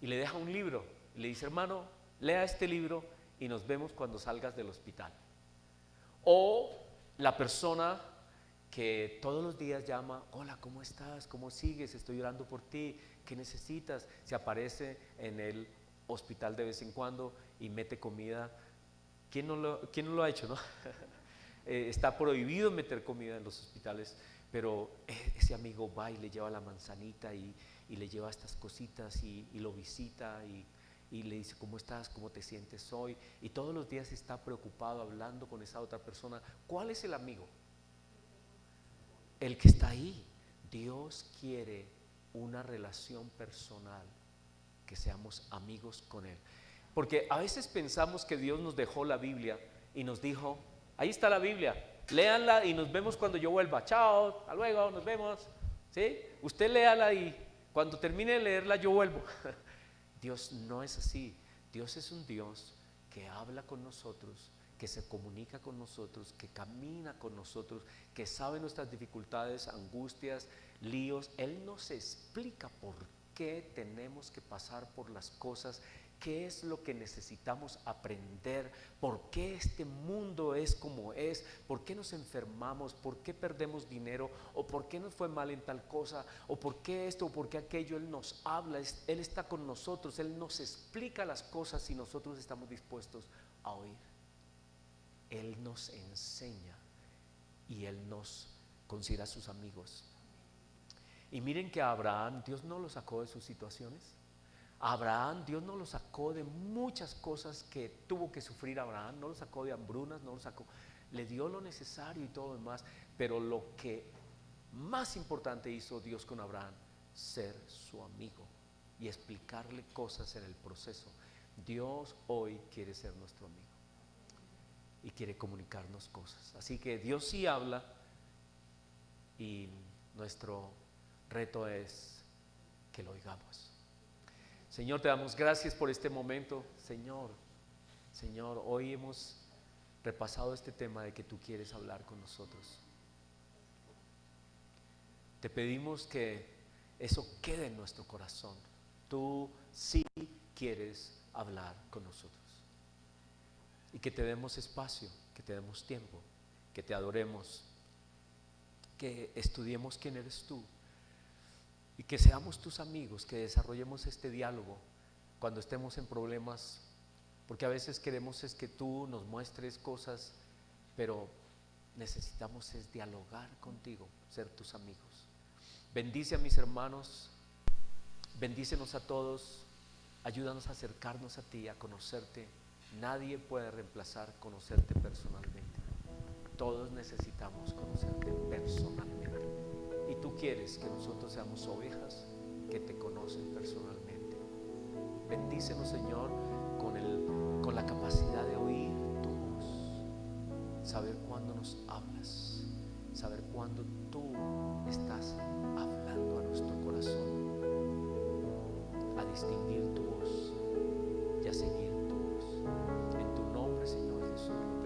y le deja un libro y le dice: hermano, lea este libro y nos vemos cuando salgas del hospital. O la persona que todos los días llama: hola, ¿cómo estás? ¿Cómo sigues? Estoy orando por ti, ¿qué necesitas? Se aparece en el hospital de vez en cuando y mete comida. ¿Quién no lo ha hecho, no? Está prohibido meter comida en los hospitales, pero ese amigo va y le lleva la manzanita y le lleva estas cositas y lo visita y le dice: ¿cómo estás? ¿Cómo te sientes hoy? Y todos los días está preocupado hablando con esa otra persona. ¿Cuál es el amigo? El que está ahí. Dios quiere una relación personal, que seamos amigos con Él. Porque a veces pensamos que Dios nos dejó la Biblia y nos dijo, ahí está la Biblia, léanla y nos vemos cuando yo vuelva. Chao, hasta luego, nos vemos. ¿Sí? Usted léala y cuando termine de leerla yo vuelvo. Dios no es así. Dios es un Dios que habla con nosotros, que se comunica con nosotros, que camina con nosotros, que sabe nuestras dificultades, angustias, líos. Él nos explica por qué tenemos que pasar por las cosas, qué es lo que necesitamos aprender, por qué este mundo es como es, por qué nos enfermamos, por qué perdemos dinero, o por qué nos fue mal en tal cosa, o por qué esto, o por qué aquello. Él nos habla, Él está con nosotros, Él nos explica las cosas si nosotros estamos dispuestos a oír. Él nos enseña y Él nos considera sus amigos. Y miren que a Abraham Dios no lo sacó de sus situaciones. A Abraham Dios no lo sacó de muchas cosas que tuvo que sufrir Abraham, no lo sacó de hambrunas, no lo sacó, le dio lo necesario y todo lo demás. Pero lo que más importante hizo Dios con Abraham, ser su amigo y explicarle cosas en el proceso. Dios hoy quiere ser nuestro amigo y quiere comunicarnos cosas. Así que Dios sí habla y nuestro reto es que lo oigamos. Señor, te damos gracias por este momento. Señor, hoy hemos repasado este tema de que tú quieres hablar con nosotros. Te pedimos que eso quede en nuestro corazón. Tú sí quieres hablar con nosotros. Y que te demos espacio, que te demos tiempo, que te adoremos, que estudiemos quién eres tú y que seamos tus amigos, que desarrollemos este diálogo cuando estemos en problemas, porque a veces queremos es que tú nos muestres cosas, pero necesitamos es dialogar contigo, ser tus amigos. Bendice a mis hermanos, bendícenos a todos, ayúdanos a acercarnos a ti, a conocerte. Nadie puede reemplazar conocerte personalmente. Todos necesitamos conocerte personalmente. Y tú quieres que nosotros seamos ovejas que te conocen personalmente. Bendícenos, Señor, con la capacidad de oír tu voz, saber cuándo nos hablas, saber cuándo tú estás hablando a nuestro corazón, a distinguir tu voz y a seguir tu voz. En tu nombre, Señor Jesús.